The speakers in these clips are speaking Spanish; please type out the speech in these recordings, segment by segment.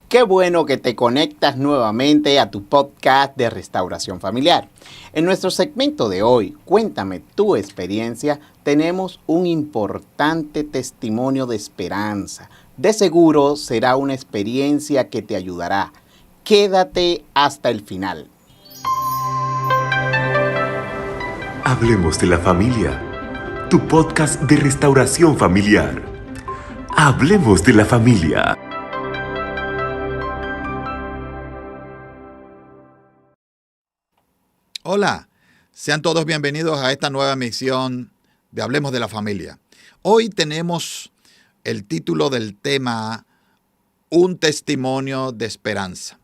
Qué bueno que te conectas nuevamente a tu podcast de Restauración Familiar. En nuestro segmento de hoy, Cuéntame tu experiencia, tenemos un importante testimonio de esperanza. De seguro será una experiencia que te ayudará. Quédate hasta el final. Hablemos de la familia, tu podcast de Restauración Familiar. Hablemos de la familia. Hola, sean todos bienvenidos a esta nueva emisión de Hablemos de la Familia. Hoy tenemos el título del tema Un testimonio de esperanza.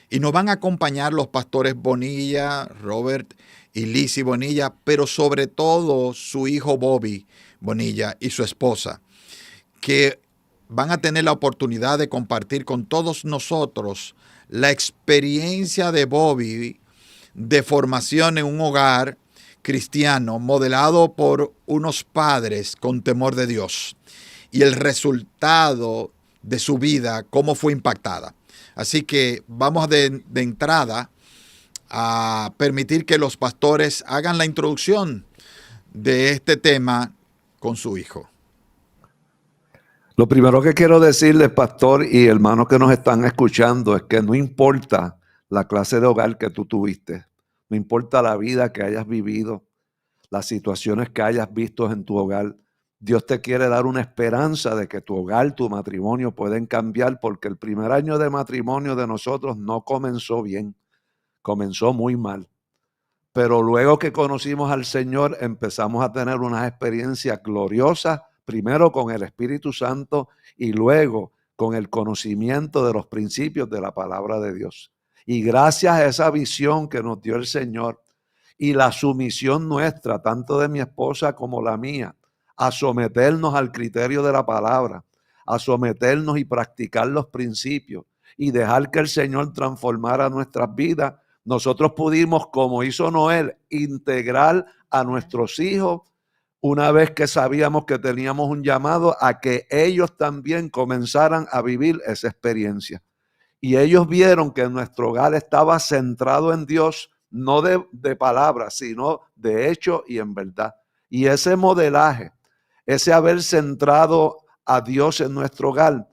Y nos van a acompañar los pastores Bonilla, Robert y Lizzie Bonilla, pero sobre todo su hijo Bobby Bonilla y su esposa, que van a tener la oportunidad de compartir con todos nosotros la experiencia de Bobby de formación en un hogar cristiano modelado por unos padres con temor de Dios y el resultado de su vida, cómo fue impactada. Así que vamos de entrada a permitir que los pastores hagan la introducción de este tema con su hijo. Lo primero que quiero decirles, pastor y hermanos que nos están escuchando, es que no importa la clase de hogar que tú tuviste, no importa la vida que hayas vivido, las situaciones que hayas visto en tu hogar, Dios te quiere dar una esperanza de que tu hogar, tu matrimonio pueden cambiar, porque el primer año de matrimonio de nosotros no comenzó bien, comenzó muy mal. Pero luego que conocimos al Señor, empezamos a tener unas experiencias gloriosas, primero con el Espíritu Santo y luego con el conocimiento de los principios de la palabra de Dios. Y gracias a esa visión que nos dio el Señor y la sumisión nuestra, tanto de mi esposa como la mía, a someternos al criterio de la palabra, a someternos y practicar los principios y dejar que el Señor transformara nuestras vidas, nosotros pudimos, como hizo Noé, integrar a nuestros hijos una vez que sabíamos que teníamos un llamado a que ellos también comenzaran a vivir esa experiencia. Y ellos vieron que nuestro hogar estaba centrado en Dios, no de palabras, sino de hecho y en verdad. Y ese modelaje, ese haber centrado a Dios en nuestro hogar,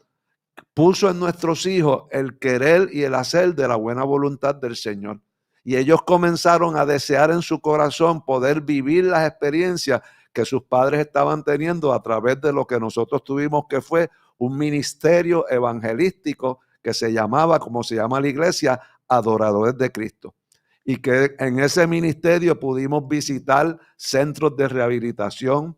puso en nuestros hijos el querer y el hacer de la buena voluntad del Señor. Y ellos comenzaron a desear en su corazón poder vivir las experiencias que sus padres estaban teniendo a través de lo que nosotros tuvimos, que fue un ministerio evangelístico que se llamaba, como se llama la iglesia, Adoradores de Cristo. Y que en ese ministerio pudimos visitar centros de rehabilitación,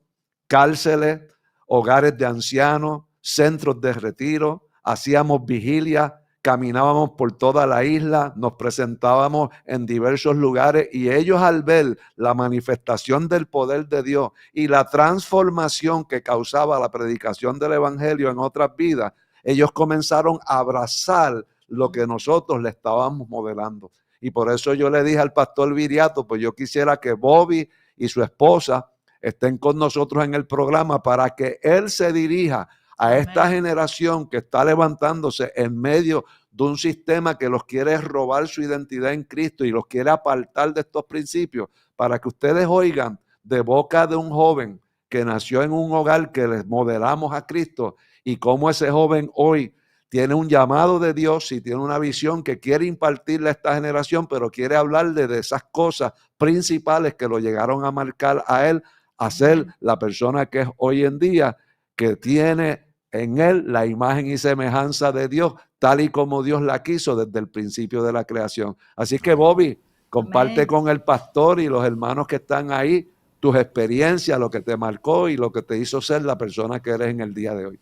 cárceles, hogares de ancianos, centros de retiro, hacíamos vigilias, caminábamos por toda la isla, nos presentábamos en diversos lugares y ellos, al ver la manifestación del poder de Dios y la transformación que causaba la predicación del evangelio en otras vidas, ellos comenzaron a abrazar lo que nosotros le estábamos modelando. Y por eso yo le dije al pastor Viriato, pues yo quisiera que Bobby y su esposa estén con nosotros en el programa para que él se dirija a esta generación que está levantándose en medio de un sistema que los quiere robar su identidad en Cristo y los quiere apartar de estos principios, para que ustedes oigan de boca de un joven que nació en un hogar que les modelamos a Cristo y cómo ese joven hoy tiene un llamado de Dios y tiene una visión que quiere impartirle a esta generación, pero quiere hablarle de esas cosas principales que lo llegaron a marcar a él, a ser la persona que es hoy en día, que tiene en él la imagen y semejanza de Dios, tal y como Dios la quiso desde el principio de la creación. Así que, Bobby, comparte con el pastor y los hermanos que están ahí tus experiencias, lo que te marcó y lo que te hizo ser la persona que eres en el día de hoy.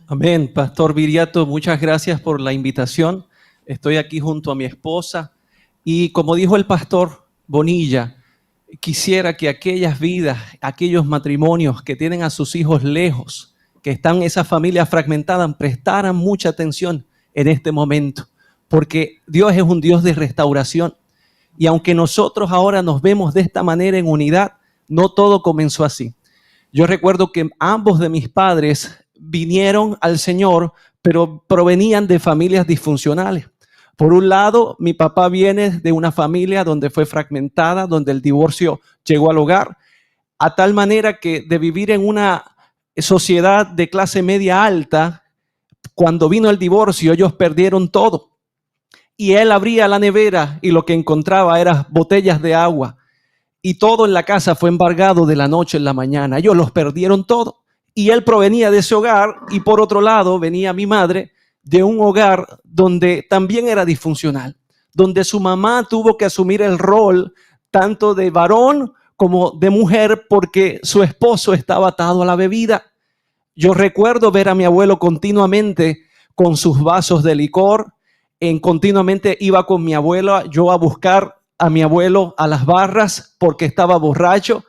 Amén. Pastor Viriato, muchas gracias por la invitación. Estoy aquí junto a mi esposa y, como dijo el pastor Bonilla, quisiera que aquellas vidas, aquellos matrimonios que tienen a sus hijos lejos, que están esas familias fragmentadas, prestaran mucha atención en este momento, porque Dios es un Dios de restauración. Y aunque nosotros ahora nos vemos de esta manera en unidad, no todo comenzó así. Yo recuerdo que ambos de mis padres vinieron al Señor pero provenían de familias disfuncionales. Por un lado, mi papá viene de una familia donde fue fragmentada, donde el divorcio llegó al hogar, a tal manera que de vivir en una sociedad de clase media alta, cuando vino el divorcio, ellos perdieron todo. Y él abría la nevera y lo que encontraba eran botellas de agua. Y todo en la casa fue embargado de la noche en la mañana. Ellos los perdieron todo. Y él provenía de ese hogar. Y por otro lado venía mi madre de un hogar donde también era disfuncional. Donde su mamá tuvo que asumir el rol tanto de varón como de mujer porque su esposo estaba atado a la bebida. Yo recuerdo ver a mi abuelo continuamente con sus vasos de licor. Continuamente iba con mi abuela yo a buscar a mi abuelo a las barras porque estaba borracho.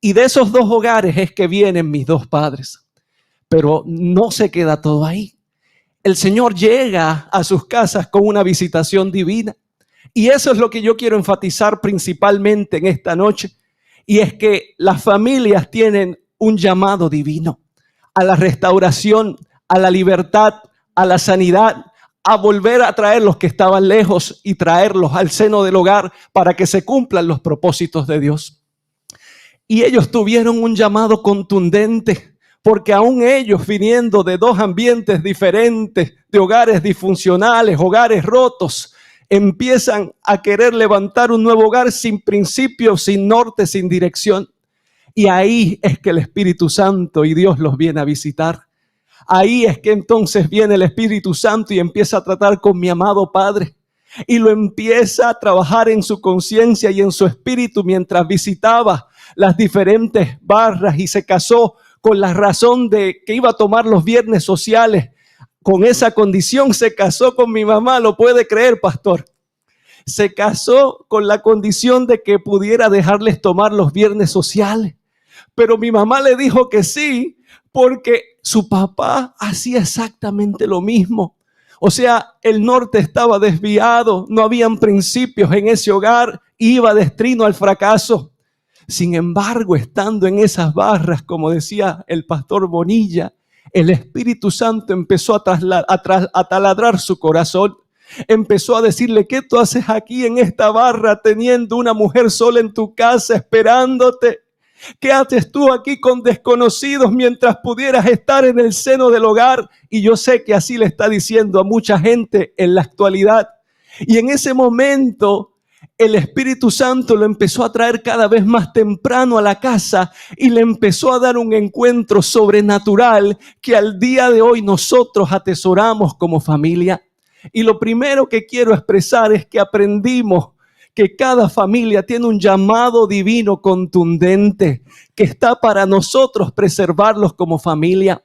Y de esos dos hogares es que vienen mis dos padres. Pero no se queda todo ahí. El Señor llega a sus casas con una visitación divina. Y eso es lo que yo quiero enfatizar principalmente en esta noche. Y es que las familias tienen un llamado divino a la restauración, a la libertad, a la sanidad, a volver a traer los que estaban lejos y traerlos al seno del hogar para que se cumplan los propósitos de Dios. Y ellos tuvieron un llamado contundente, porque aún ellos, viniendo de dos ambientes diferentes, de hogares disfuncionales, hogares rotos, empiezan a querer levantar un nuevo hogar sin principio, sin norte, sin dirección. Y ahí es que el Espíritu Santo y Dios los viene a visitar. Ahí es que entonces viene el Espíritu Santo y empieza a tratar con mi amado Padre. Y lo empieza a trabajar en su conciencia y en su espíritu mientras visitaba las diferentes barras y se casó con la razón de que iba a tomar los viernes sociales. Con esa condición se casó con mi mamá, ¿lo puede creer, pastor? Se casó con la condición de que pudiera dejarles tomar los viernes sociales. Pero mi mamá le dijo que sí, porque su papá hacía exactamente lo mismo. O sea, el norte estaba desviado, no habían principios en ese hogar, iba destino al fracaso. Sin embargo, estando en esas barras, como decía el pastor Bonilla, el Espíritu Santo empezó a taladrar su corazón. Empezó a decirle: ¿qué tú haces aquí en esta barra teniendo una mujer sola en tu casa esperándote? ¿Qué haces tú aquí con desconocidos mientras pudieras estar en el seno del hogar? Y yo sé que así le está diciendo a mucha gente en la actualidad. Y en ese momento el Espíritu Santo lo empezó a traer cada vez más temprano a la casa y le empezó a dar un encuentro sobrenatural que al día de hoy nosotros atesoramos como familia. Y lo primero que quiero expresar es que aprendimos que cada familia tiene un llamado divino contundente que está para nosotros preservarlos como familia.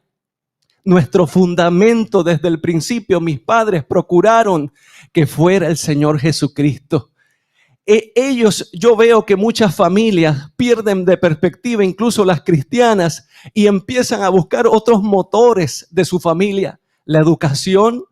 Nuestro fundamento desde el principio, mis padres procuraron que fuera el Señor Jesucristo. Yo veo que muchas familias pierden de perspectiva, incluso las cristianas, y empiezan a buscar otros motores de su familia. La educación,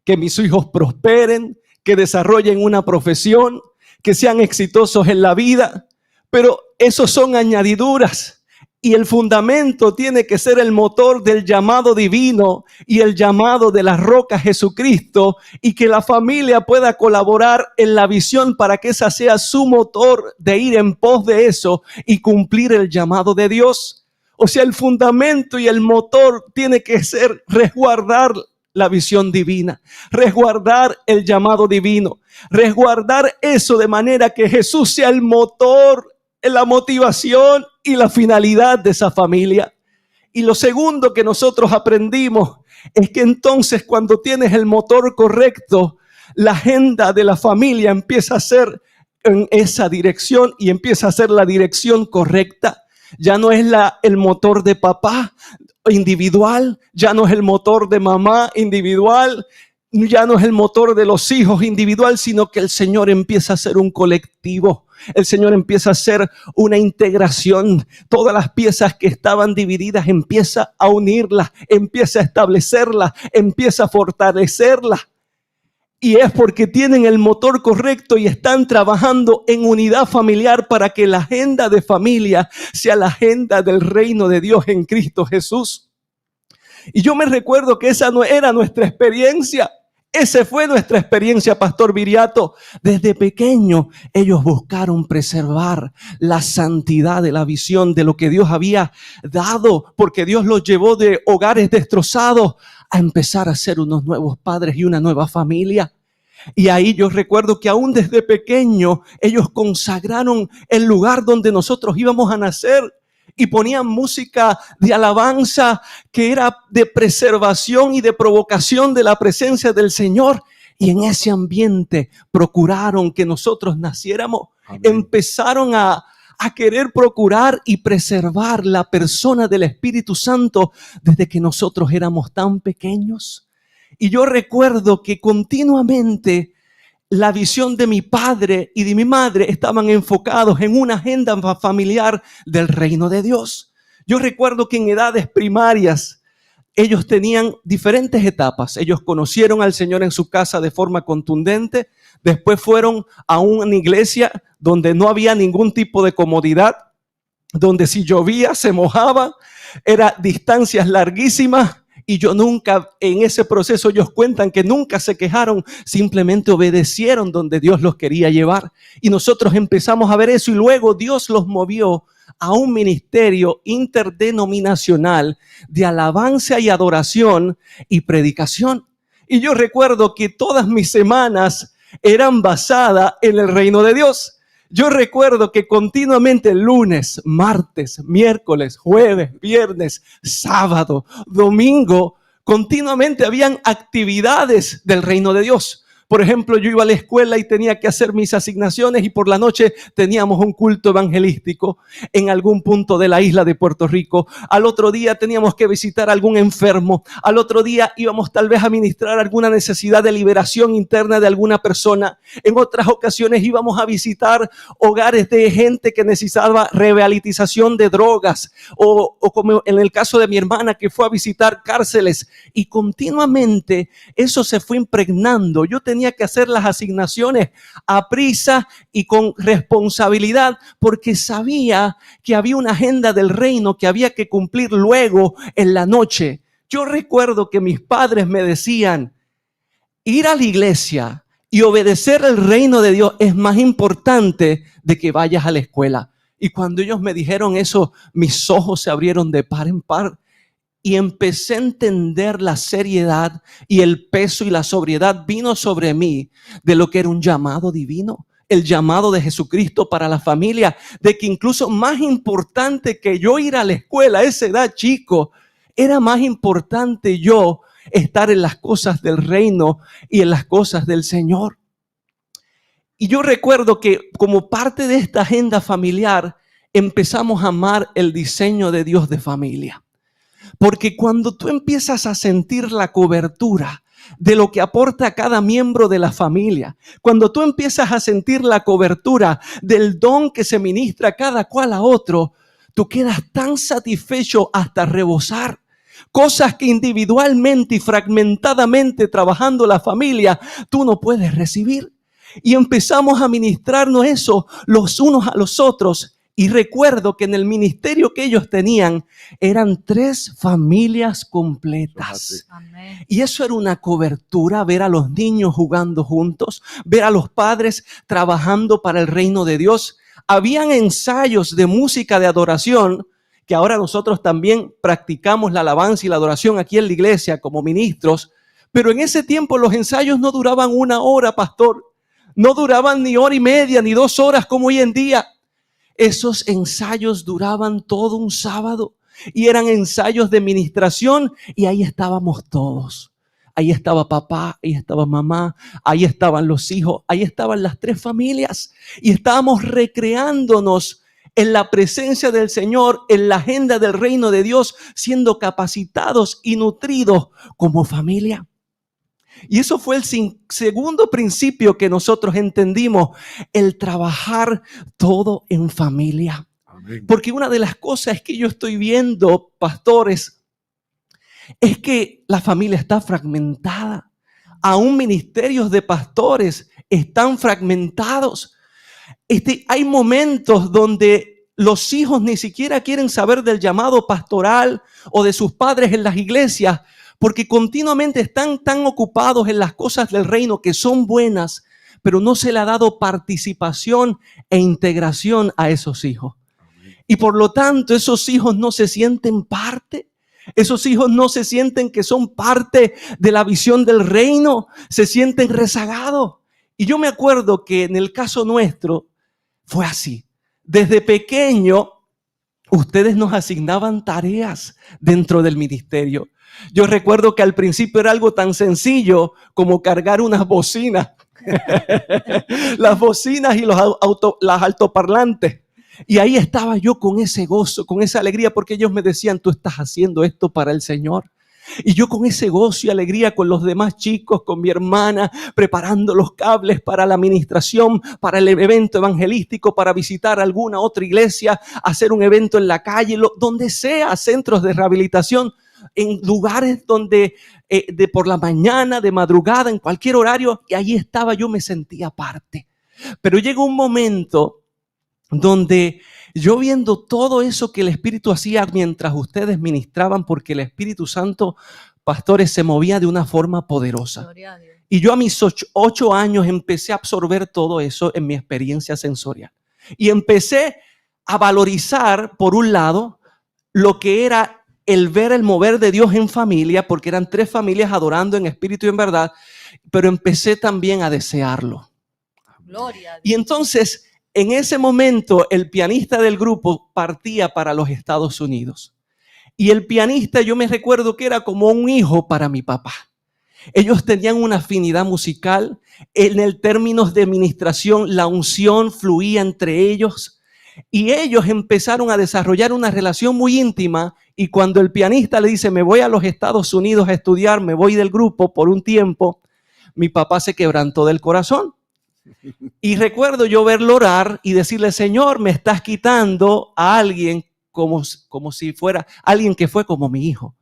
que mis hijos prosperen, que desarrollen una profesión, que sean exitosos en la vida, pero esos son añadiduras y el fundamento tiene que ser el motor del llamado divino y el llamado de la roca Jesucristo, y que la familia pueda colaborar en la visión para que esa sea su motor de ir en pos de eso y cumplir el llamado de Dios. O sea, el fundamento y el motor tiene que ser resguardar la visión divina, resguardar el llamado divino, resguardar eso de manera que Jesús sea el motor, la motivación y la finalidad de esa familia. Y lo segundo que nosotros aprendimos es que entonces cuando tienes el motor correcto, la agenda de la familia empieza a ser en esa dirección y empieza a ser la dirección correcta. Ya no es el motor de papá individual, ya no es el motor de mamá individual, ya no es el motor de los hijos individual, sino que el Señor empieza a ser un colectivo. El Señor empieza a hacer una integración. Todas las piezas que estaban divididas empieza a unirlas, empieza a establecerlas, empieza a fortalecerlas. Y es porque tienen el motor correcto y están trabajando en unidad familiar para que la agenda de familia sea la agenda del reino de Dios en Cristo Jesús. Y yo me recuerdo que esa no era nuestra experiencia. Esa fue nuestra experiencia, Pastor Viriato. Desde pequeño ellos buscaron preservar la santidad de la visión de lo que Dios había dado, porque Dios los llevó de hogares destrozados a empezar a ser unos nuevos padres y una nueva familia. Y ahí yo recuerdo que aún desde pequeño ellos consagraron el lugar donde nosotros íbamos a nacer. Y ponían música de alabanza que era de preservación y de provocación de la presencia del Señor. Y en ese ambiente procuraron que nosotros naciéramos. Amén. Empezaron a querer procurar y preservar la persona del Espíritu Santo desde que nosotros éramos tan pequeños. Y yo recuerdo que continuamente la visión de mi padre y de mi madre estaban enfocados en una agenda familiar del reino de Dios. Yo recuerdo que en edades primarias ellos tenían diferentes etapas. Ellos conocieron al Señor en su casa de forma contundente. Después fueron a una iglesia donde no había ningún tipo de comodidad, donde si llovía se mojaba, eran distancias larguísimas. Y yo nunca, en ese proceso ellos cuentan que nunca se quejaron, simplemente obedecieron donde Dios los quería llevar. Y nosotros empezamos a ver eso y luego Dios los movió a un ministerio interdenominacional de alabanza y adoración y predicación. Y yo recuerdo que todas mis semanas eran basadas en el reino de Dios. Yo recuerdo que continuamente lunes, martes, miércoles, jueves, viernes, sábado, domingo, continuamente habían actividades del reino de Dios. Por ejemplo, yo iba a la escuela y tenía que hacer mis asignaciones y por la noche teníamos un culto evangelístico en algún punto de la isla de Puerto Rico. Al otro día teníamos que visitar a algún enfermo. Al otro día íbamos tal vez a ministrar alguna necesidad de liberación interna de alguna persona. En otras ocasiones íbamos a visitar hogares de gente que necesitaba rehabilitación de drogas o como en el caso de mi hermana que fue a visitar cárceles. Y continuamente eso se fue impregnando. Yo tenía que hacer las asignaciones a prisa y con responsabilidad porque sabía que había una agenda del reino que había que cumplir luego en la noche. Yo recuerdo que mis padres me decían, ir a la iglesia y obedecer el reino de Dios es más importante de que vayas a la escuela. Y cuando ellos me dijeron eso, mis ojos se abrieron de par en par. Y empecé a entender la seriedad y el peso y la sobriedad vino sobre mí de lo que era un llamado divino, el llamado de Jesucristo para la familia, de que incluso más importante que yo ir a la escuela a esa edad, chico, era más importante yo estar en las cosas del reino y en las cosas del Señor. Y yo recuerdo que como parte de esta agenda familiar empezamos a amar el diseño de Dios de familia. Porque cuando tú empiezas a sentir la cobertura de lo que aporta cada miembro de la familia, cuando tú empiezas a sentir la cobertura del don que se ministra cada cual a otro, tú quedas tan satisfecho hasta rebosar. Cosas que individualmente y fragmentadamente trabajando la familia, tú no puedes recibir. Y empezamos a ministrarnos eso los unos a los otros. Y recuerdo que en el ministerio que ellos tenían eran 3 familias completas. Amén. Y eso era una cobertura, ver a los niños jugando juntos, ver a los padres trabajando para el reino de Dios. Habían ensayos de música de adoración, que ahora nosotros también practicamos la alabanza y la adoración aquí en la iglesia como ministros. Pero en ese tiempo los ensayos no duraban 1 hora, pastor. No duraban ni 1:30 ni 2 horas como hoy en día. Esos ensayos duraban todo un sábado y eran ensayos de ministración y ahí estábamos todos. Ahí estaba papá, ahí estaba mamá, ahí estaban los hijos, ahí estaban las 3 familias y estábamos recreándonos en la presencia del Señor, en la agenda del reino de Dios, siendo capacitados y nutridos como familia. Y eso fue el segundo principio que nosotros entendimos, el trabajar todo en familia. Amén. Porque una de las cosas que yo estoy viendo, pastores, es que la familia está fragmentada. Aún ministerios de pastores están fragmentados. Hay momentos donde los hijos ni siquiera quieren saber del llamado pastoral o de sus padres en las iglesias, porque continuamente están tan ocupados en las cosas del reino que son buenas, pero no se le ha dado participación e integración a esos hijos. Y por lo tanto, esos hijos no se sienten parte. Esos hijos no se sienten que son parte de la visión del reino. Se sienten rezagados. Y yo me acuerdo que en el caso nuestro fue así. Desde pequeño, ustedes nos asignaban tareas dentro del ministerio. Yo recuerdo que al principio era algo tan sencillo como cargar unas bocinas. Las bocinas y las altoparlantes. Y ahí estaba yo con ese gozo, con esa alegría, porque ellos me decían, tú estás haciendo esto para el Señor. Y yo con ese gozo y alegría con los demás chicos, con mi hermana, preparando los cables para la administración, para el evento evangelístico, para visitar alguna otra iglesia, hacer un evento en la calle, donde sea, centros de rehabilitación, en lugares donde de por la mañana, de madrugada, en cualquier horario, y ahí estaba, yo me sentía parte. Pero llegó un momento donde yo viendo todo eso que el Espíritu hacía mientras ustedes ministraban, porque el Espíritu Santo, pastores, se movía de una forma poderosa. Y yo a mis 8 años empecé a absorber todo eso en mi experiencia sensorial. Y empecé a valorizar, por un lado, lo que era el ver el mover de Dios en familia, porque eran 3 familias adorando en espíritu y en verdad, pero empecé también a desearlo. Gloria a Dios. Y entonces, en ese momento, el pianista del grupo partía para los Estados Unidos. Y el pianista, yo me recuerdo que era como un hijo para mi papá. Ellos tenían una afinidad musical. En el términos de administración, la unción fluía entre ellos. Y ellos empezaron a desarrollar una relación muy íntima. Y cuando el pianista le dice, me voy a los Estados Unidos a estudiar, me voy del grupo por un tiempo, mi papá se quebrantó del corazón. Y recuerdo yo verlo orar y decirle, Señor, me estás quitando a alguien como si fuera alguien que fue como mi hijo.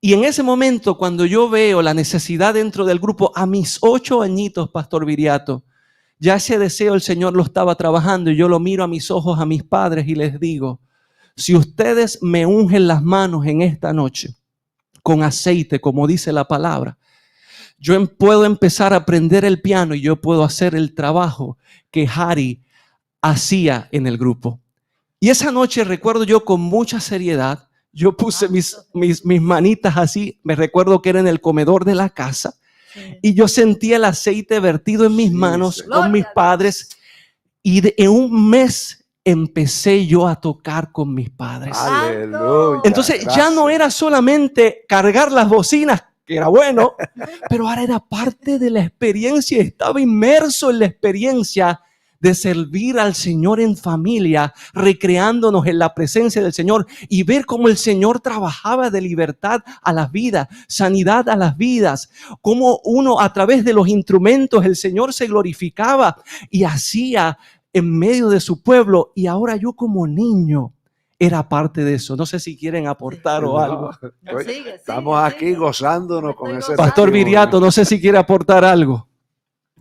Y en ese momento, cuando yo veo la necesidad dentro del grupo, a mis 8 añitos, Pastor Viriato, ya ese deseo el Señor lo estaba trabajando y yo lo miro a mis ojos a mis padres y les digo, si ustedes me ungen las manos en esta noche con aceite, como dice la palabra, yo puedo empezar a aprender el piano y yo puedo hacer el trabajo que Harry hacía en el grupo. Y esa noche recuerdo yo con mucha seriedad, yo puse mis manitas así, me recuerdo que era en el comedor de la casa, y yo sentía el aceite vertido en mis manos con mis padres, y en un mes empecé yo a tocar con mis padres. Aleluya. Entonces ya no era solamente cargar las bocinas, que era bueno, pero ahora era parte de la experiencia, estaba inmerso en la experiencia de servir al Señor en familia, recreándonos en la presencia del Señor y ver cómo el Señor trabajaba de libertad a las vidas, sanidad a las vidas, cómo uno a través de los instrumentos el Señor se glorificaba y hacía en medio de su pueblo. Y ahora yo como niño era parte de eso. No sé si quieren aportar o algo. Estamos aquí gozándonos con ese Pastor Viriato, no sé si quiere aportar algo.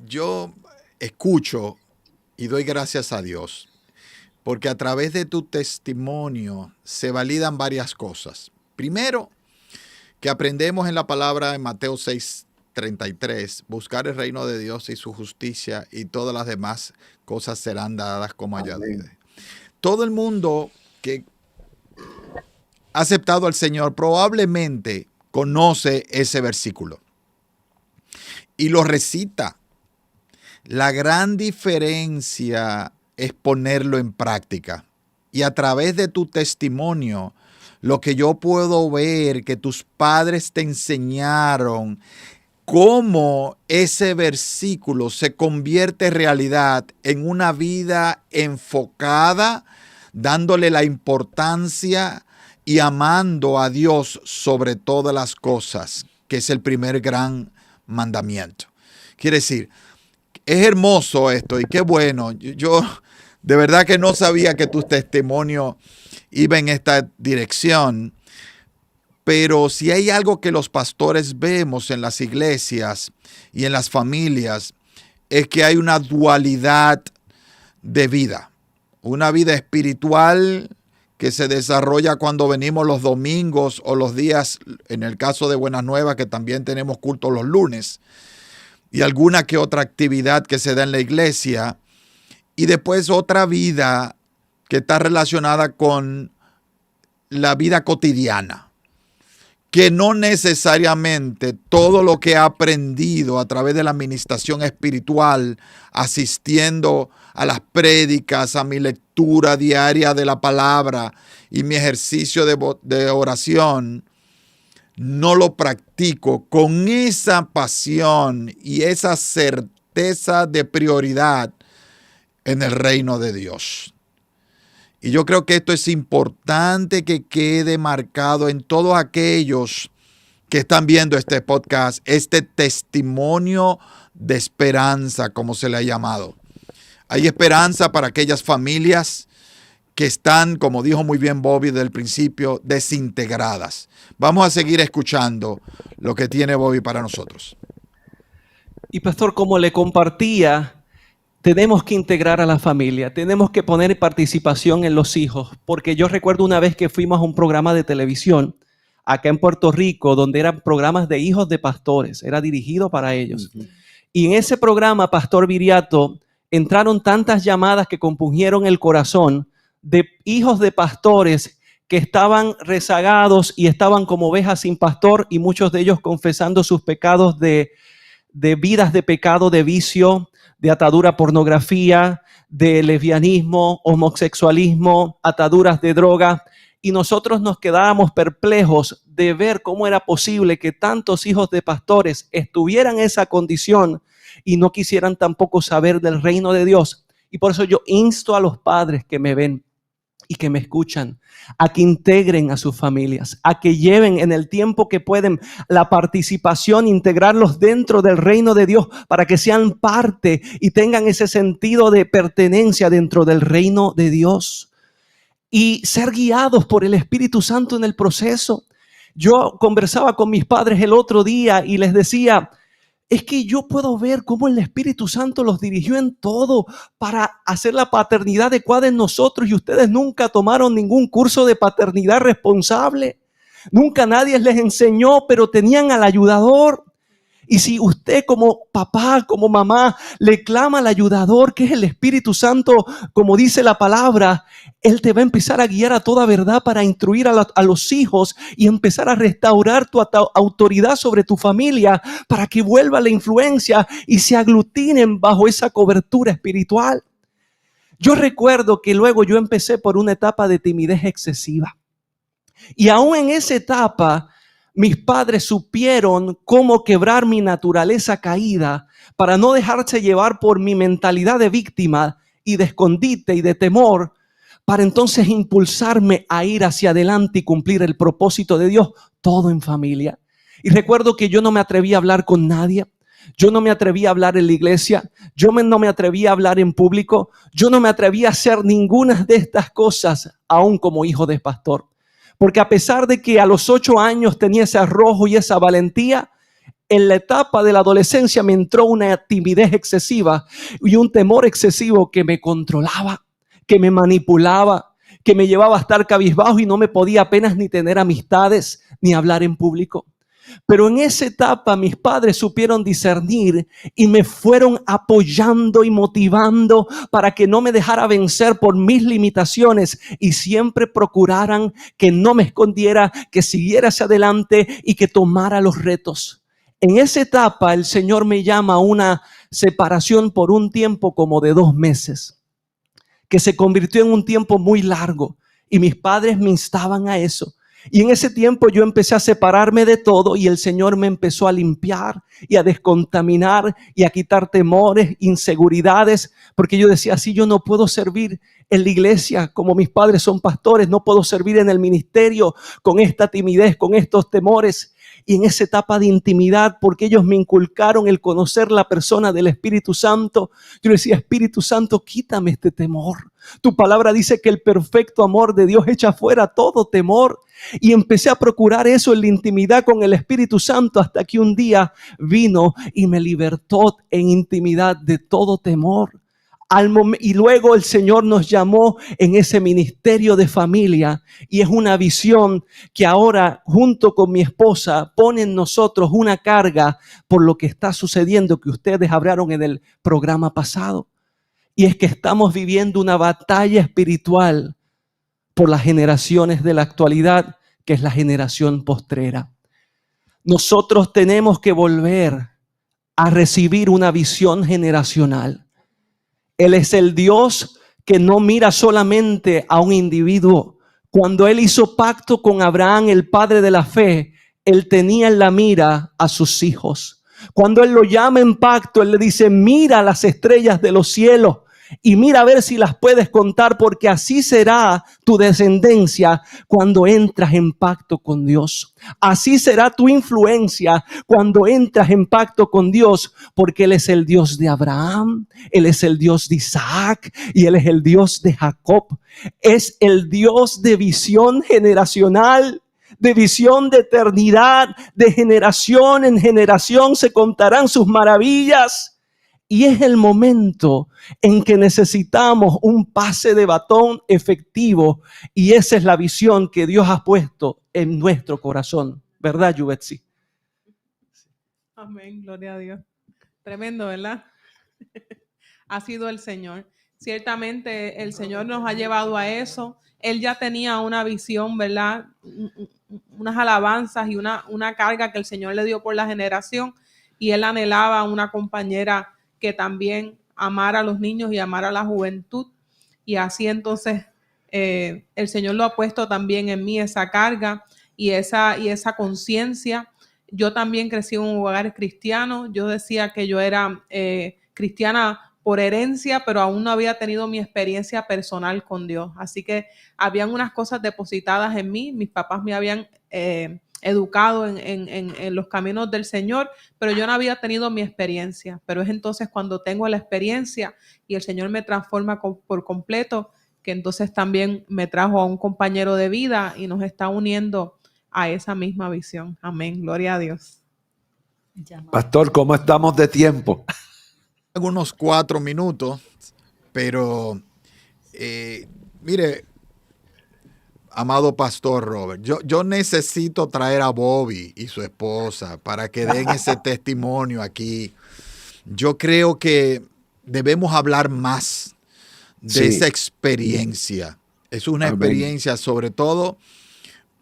Yo escucho y doy gracias a Dios, porque a través de tu testimonio se validan varias cosas. Primero, que aprendemos en la palabra en Mateo 6:33, buscar el reino de Dios y su justicia y todas las demás cosas serán dadas como añadidas. Todo el mundo que ha aceptado al Señor probablemente conoce ese versículo y lo recita. La gran diferencia es ponerlo en práctica. Y a través de tu testimonio, lo que yo puedo ver que tus padres te enseñaron, cómo ese versículo se convierte en realidad en una vida enfocada, dándole la importancia y amando a Dios sobre todas las cosas, que es el primer gran mandamiento. Quiere decir, es hermoso esto y qué bueno. Yo de verdad que no sabía que tu testimonio iba en esta dirección, pero si hay algo que los pastores vemos en las iglesias y en las familias, es que hay una dualidad de vida. una vida espiritual que se desarrolla cuando venimos los domingos o los días, en el caso de Buenas Nuevas, que también tenemos culto los lunes, y alguna que otra actividad que se da en la iglesia, y después otra vida que está relacionada con la vida cotidiana, que no necesariamente todo lo que ha aprendido a través de la administración espiritual, asistiendo a las prédicas, a mi lectura diaria de la palabra y mi ejercicio de oración, no lo practico con esa pasión y esa certeza de prioridad en el reino de Dios. Y yo creo que esto es importante que quede marcado en todos aquellos que están viendo este podcast, este testimonio de esperanza, como se le ha llamado. Hay esperanza para aquellas familias que están, como dijo muy bien Bobby desde el principio, desintegradas. Vamos a seguir escuchando lo que tiene Bobby para nosotros. Y pastor, como le compartía, tenemos que integrar a la familia, tenemos que poner participación en los hijos, porque yo recuerdo una vez que fuimos a un programa de televisión acá en Puerto Rico, donde eran programas de hijos de pastores, era dirigido para ellos. Y en ese programa, Pastor Viriato, entraron tantas llamadas que compungieron el corazón de hijos de pastores que estaban rezagados y estaban como ovejas sin pastor, y muchos de ellos confesando sus pecados de vidas de pecado, de vicio, de atadura a pornografía, de lesbianismo, homosexualismo, ataduras de droga. Y nosotros nos quedábamos perplejos de ver cómo era posible que tantos hijos de pastores estuvieran en esa condición y no quisieran tampoco saber del reino de Dios. Y por eso yo insto a los padres que me ven y que me escuchan a que integren a sus familias, a que lleven en el tiempo que pueden la participación, integrarlos dentro del reino de Dios para que sean parte y tengan ese sentido de pertenencia dentro del reino de Dios y ser guiados por el Espíritu Santo en el proceso. Yo conversaba con mis padres el otro día y les decía, es que yo puedo ver cómo el Espíritu Santo los dirigió en todo para hacer la paternidad adecuada en nosotros, y ustedes nunca tomaron ningún curso de paternidad responsable. Nunca nadie les enseñó, pero tenían al ayudador. Y si usted como papá, como mamá, le clama al ayudador, que es el Espíritu Santo, como dice la palabra, Él te va a empezar a guiar a toda verdad para instruir a los hijos y empezar a restaurar tu autoridad sobre tu familia para que vuelva la influencia y se aglutinen bajo esa cobertura espiritual. Yo recuerdo que luego yo empecé por una etapa de timidez excesiva. Y aún en esa etapa, mis padres supieron cómo quebrar mi naturaleza caída para no dejarse llevar por mi mentalidad de víctima y de escondite y de temor, para entonces impulsarme a ir hacia adelante y cumplir el propósito de Dios, todo en familia. Y recuerdo que yo no me atrevía a hablar con nadie. Yo no me atrevía a hablar en la iglesia. No me atrevía a hablar en público. Yo no me atrevía a hacer ninguna de estas cosas, aún como hijo de pastor. Porque a pesar de que a los 8 años tenía ese arrojo y esa valentía, en la etapa de la adolescencia me entró una timidez excesiva y un temor excesivo que me controlaba, que me manipulaba, que me llevaba a estar cabizbajo y no me podía apenas ni tener amistades ni hablar en público. Pero en esa etapa mis padres supieron discernir y me fueron apoyando y motivando para que no me dejara vencer por mis limitaciones y siempre procuraran que no me escondiera, que siguiera hacia adelante y que tomara los retos. En esa etapa el Señor me llama a una separación por un tiempo como de 2 meses, que se convirtió en un tiempo muy largo, y mis padres me instaban a eso. Y en ese tiempo yo empecé a separarme de todo y el Señor me empezó a limpiar y a descontaminar y a quitar temores, inseguridades, porque yo decía, así yo no puedo servir en la iglesia como mis padres son pastores, no puedo servir en el ministerio con esta timidez, con estos temores. Y en esa etapa de intimidad, porque ellos me inculcaron el conocer la persona del Espíritu Santo, yo decía, Espíritu Santo, quítame este temor. Tu palabra dice que el perfecto amor de Dios echa fuera todo temor. Y empecé a procurar eso en la intimidad con el Espíritu Santo hasta que un día vino y me libertó en intimidad de todo temor. Y luego el Señor nos llamó en ese ministerio de familia, y es una visión que ahora junto con mi esposa pone en nosotros una carga por lo que está sucediendo, que ustedes hablaron en el programa pasado. Y es que estamos viviendo una batalla espiritual por las generaciones de la actualidad, que es la generación postrera. Nosotros tenemos que volver a recibir una visión generacional. Él es el Dios que no mira solamente a un individuo. Cuando Él hizo pacto con Abraham, el padre de la fe, Él tenía en la mira a sus hijos. Cuando Él lo llama en pacto, Él le dice: mira las estrellas de los cielos y mira a ver si las puedes contar, porque así será tu descendencia cuando entras en pacto con Dios. Así será tu influencia cuando entras en pacto con Dios, porque Él es el Dios de Abraham, Él es el Dios de Isaac y Él es el Dios de Jacob. Es el Dios de visión generacional, de visión de eternidad, de generación en generación se contarán sus maravillas. Y es el momento en que necesitamos un pase de batón efectivo, y esa es la visión que Dios ha puesto en nuestro corazón. ¿Verdad, Yubetsi? Amén, gloria a Dios. Tremendo, ¿verdad? Ha sido el Señor. Ciertamente el Señor nos ha llevado a eso. Él ya tenía una visión, ¿verdad? Unas alabanzas y una carga que el Señor le dio por la generación, y Él anhelaba una compañera que también amara a los niños y amara a la juventud. Y así entonces el Señor lo ha puesto también en mí, esa carga y esa conciencia. Yo también crecí en un hogar cristiano. Yo decía que yo era cristiana por herencia, pero aún no había tenido mi experiencia personal con Dios. Así que habían unas cosas depositadas en mí. Mis papás me habían educado en los caminos del Señor, pero yo no había tenido mi experiencia. Pero es entonces cuando tengo la experiencia y el Señor me transforma por completo, que entonces también me trajo a un compañero de vida y nos está uniendo a esa misma visión. Amén, gloria a Dios. Pastor, ¿cómo estamos de tiempo? Unos 4 minutos, pero mire, amado Pastor Robert, yo necesito traer a Bobby y su esposa para que den ese testimonio aquí. Yo creo que debemos hablar más de esa experiencia. Es una experiencia sobre todo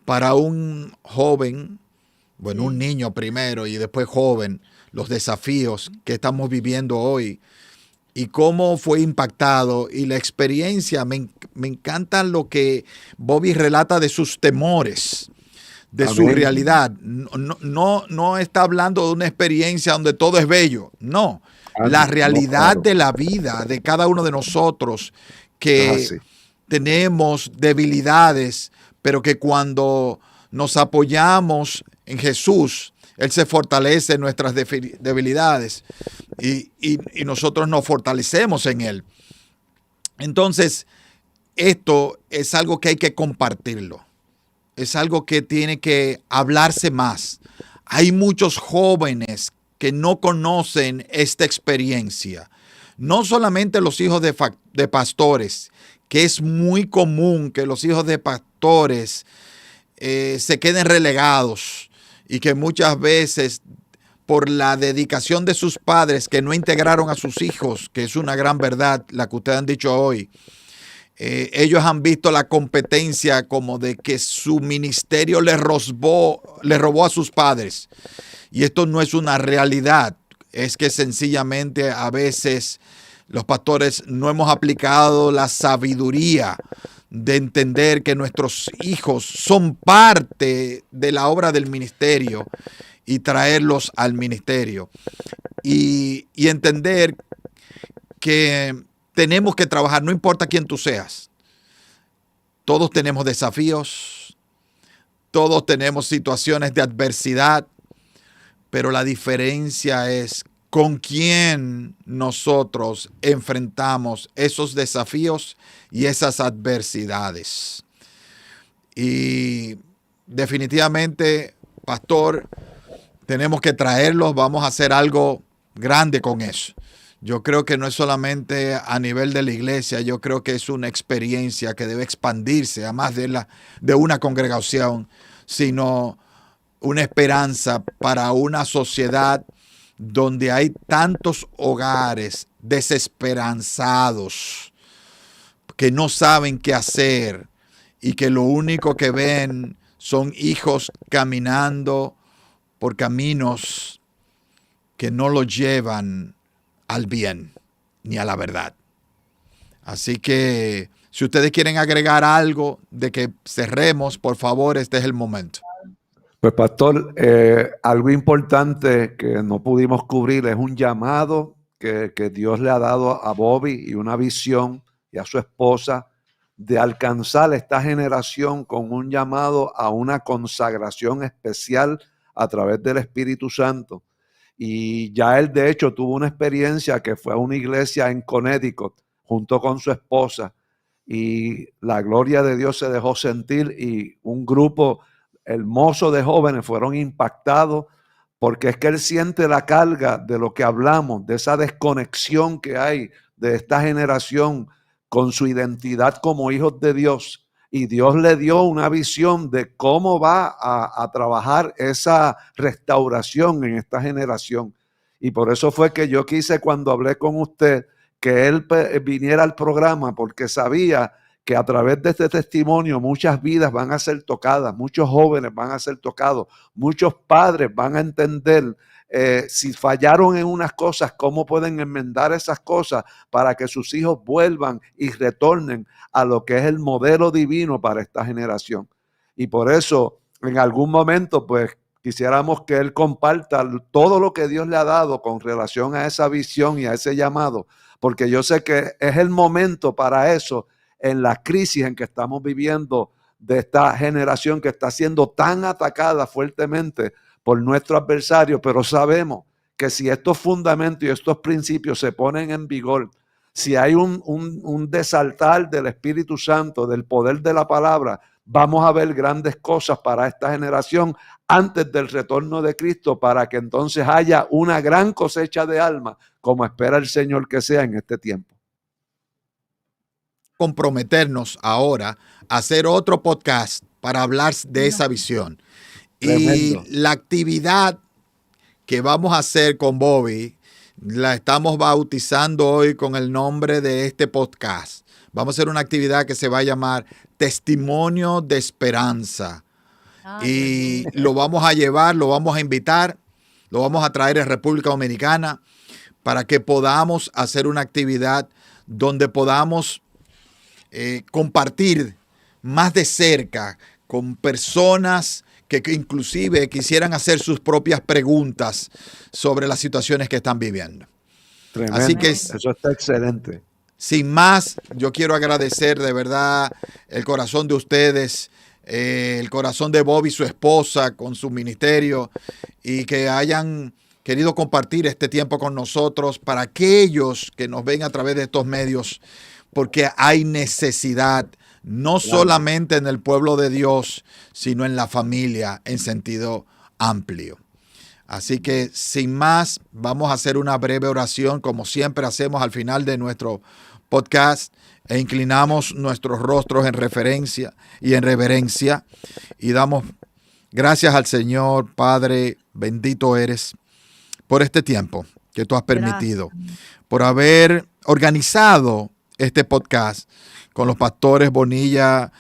para un joven, bueno, un niño primero y después joven, los desafíos que estamos viviendo hoy y cómo fue impactado y la experiencia. Me encanta lo que Bobby relata de sus temores, de su realidad. No está hablando de una experiencia donde todo es bello, no. La realidad de la vida de cada uno de nosotros, que tenemos debilidades, pero que cuando nos apoyamos en Jesús, Él se fortalece en nuestras debilidades y nosotros nos fortalecemos en Él. Entonces, esto es algo que hay que compartirlo. Es algo que tiene que hablarse más. Hay muchos jóvenes que no conocen esta experiencia. No solamente los hijos de pastores, que es muy común que los hijos de pastores se queden relegados y que muchas veces por la dedicación de sus padres que no integraron a sus hijos, que es una gran verdad la que ustedes han dicho hoy, ellos han visto la competencia como de que su ministerio le robó a sus padres. Y esto no es una realidad, es que sencillamente a veces los pastores no hemos aplicado la sabiduría de entender que nuestros hijos son parte de la obra del ministerio y traerlos al ministerio. Y entender que tenemos que trabajar, no importa quién tú seas. Todos tenemos desafíos, todos tenemos situaciones de adversidad, pero la diferencia es con quién nosotros enfrentamos esos desafíos y esas adversidades. Y definitivamente, pastor, tenemos que traerlos, vamos a hacer algo grande con eso. Yo creo que no es solamente a nivel de la iglesia, yo creo que es una experiencia que debe expandirse a más de una congregación, sino una esperanza para una sociedad donde hay tantos hogares desesperanzados que no saben qué hacer y que lo único que ven son hijos caminando por caminos que no los llevan al bien ni a la verdad. Así que si ustedes quieren agregar algo de que cerremos, por favor, este es el momento. Pues pastor, algo importante que no pudimos cubrir es un llamado que Dios le ha dado a Bobby y una visión y a su esposa de alcanzar esta generación con un llamado a una consagración especial a través del Espíritu Santo. Y ya él de hecho tuvo una experiencia que fue a una iglesia en Connecticut junto con su esposa y la gloria de Dios se dejó sentir y un grupo hermoso de jóvenes fueron impactados porque es que él siente la carga de lo que hablamos, de esa desconexión que hay de esta generación con su identidad como hijos de Dios. Y Dios le dio una visión de cómo va a trabajar esa restauración en esta generación. Y por eso fue que yo quise, cuando hablé con usted, que él viniera al programa, porque sabía que a través de este testimonio muchas vidas van a ser tocadas, muchos jóvenes van a ser tocados, muchos padres van a entender si fallaron en unas cosas, cómo pueden enmendar esas cosas para que sus hijos vuelvan y retornen a lo que es el modelo divino para esta generación. Y por eso, en algún momento, pues, quisiéramos que él comparta todo lo que Dios le ha dado con relación a esa visión y a ese llamado, porque yo sé que es el momento para eso en la crisis en que estamos viviendo de esta generación que está siendo tan atacada fuertemente por nuestro adversario, pero sabemos que si estos fundamentos y estos principios se ponen en vigor, si hay un desaltar del Espíritu Santo, del poder de la palabra, vamos a ver grandes cosas para esta generación antes del retorno de Cristo, para que entonces haya una gran cosecha de almas, como espera el Señor que sea en este tiempo. Comprometernos ahora a hacer otro podcast para hablar de esa visión. Tremendo. Y la actividad que vamos a hacer con Bobby la estamos bautizando hoy con el nombre de este podcast. Vamos a hacer una actividad que se va a llamar Testimonio de Esperanza. Y lo vamos a llevar, lo vamos a invitar, lo vamos a traer a República Dominicana para que podamos hacer una actividad donde podamos compartir más de cerca con personas que inclusive quisieran hacer sus propias preguntas sobre las situaciones que están viviendo. Tremendo. Así que eso está excelente. Sin más, yo quiero agradecer de verdad el corazón de ustedes, el corazón de Bobby y su esposa con su ministerio, y que hayan querido compartir este tiempo con nosotros para aquellos que nos ven a través de estos medios, porque hay necesidad, no solamente en el pueblo de Dios, sino en la familia en sentido amplio. Así que sin más, vamos a hacer una breve oración, como siempre hacemos al final de nuestro podcast, e inclinamos nuestros rostros en referencia y en reverencia y damos gracias al Señor. Padre, bendito eres por este tiempo que tú has permitido, por haber organizado este podcast con los pastores Bonilla,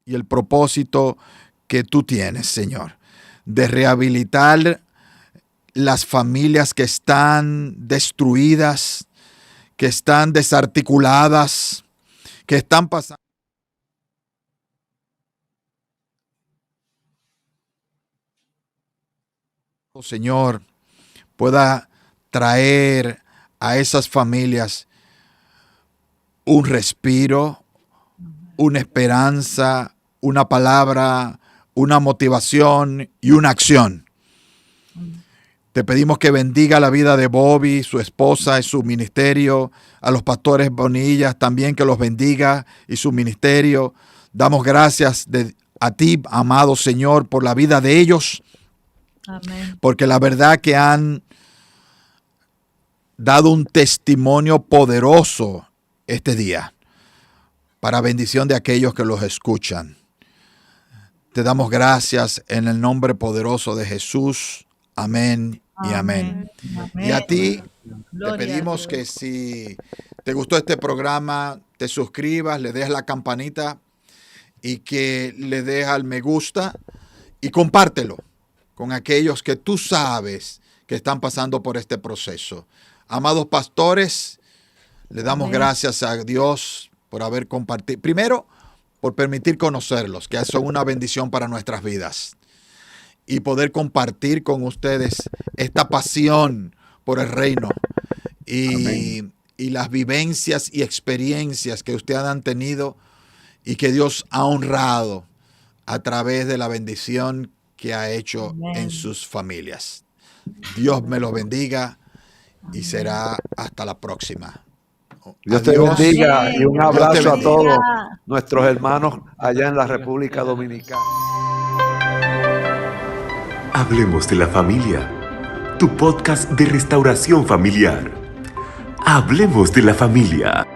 y el propósito que tú tienes, Señor, de rehabilitar las familias que están destruidas, que están desarticuladas, que están pasando. Señor, pueda traer a esas familias un respiro, una esperanza, una palabra, una motivación y una acción. Te pedimos que bendiga la vida de Bobby, su esposa y su ministerio, a los pastores Bonillas también que los bendiga y su ministerio. Damos gracias a ti, amado Señor, por la vida de ellos Amén. Porque la verdad que han dado un testimonio poderoso este día para bendición de aquellos que los escuchan. Te damos gracias en el nombre poderoso de Jesús. Amén y amén. Amén. Y a ti Gloria te pedimos a que Dios. si te gustó este programa, te suscribas, le des la campanita y que le des al me gusta y compártelo con aquellos que tú sabes que están pasando por este proceso. Amados pastores, le damos Amén. gracias a Dios por haber compartido. Primero, por permitir conocerlos, que son una bendición para nuestras vidas. Y poder compartir con ustedes esta pasión por el reino y las vivencias y experiencias que ustedes han tenido y que Dios ha honrado a través de la bendición que ha hecho Amén. en sus familias. Dios me los bendiga y será hasta la próxima. Dios te Adiós. bendiga y un Dios te abrazo a bendiga. todos nuestros hermanos allá en la República Dominicana. Hablemos de la familia, tu podcast de restauración familiar. Hablemos de la familia.